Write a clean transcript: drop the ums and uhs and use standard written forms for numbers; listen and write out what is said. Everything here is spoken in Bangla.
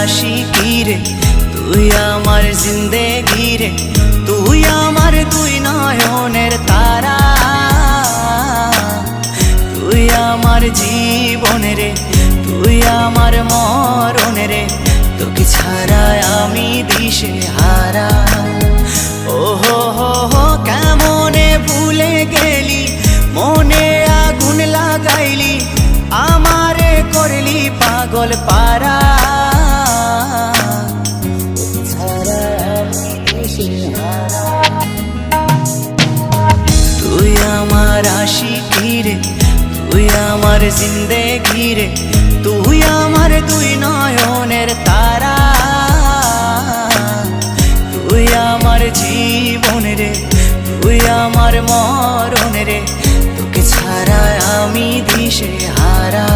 আশিকি রে, তুই আমার জিন্দেগি রে, তুই আমার দুই নয়নের তারা, তুই আমার জীবন রে, তুই আমার মরণ রে, তোকে ছাড়া আমি দিশে হারা। ও হো হো হো কেমনে ভুলে গেলি, মনে আগুন লাগাইলি, আমারে করলি পাগল পারা, তুই আমার আশিকি রে, তুই আমার জিন্দেগি রে, তুই আমার দুই নয়নের তারা, তুই আমার জীবন রে, তুই আমার মরণ রে, তোকে ছাড়া আমি দিশে হারা।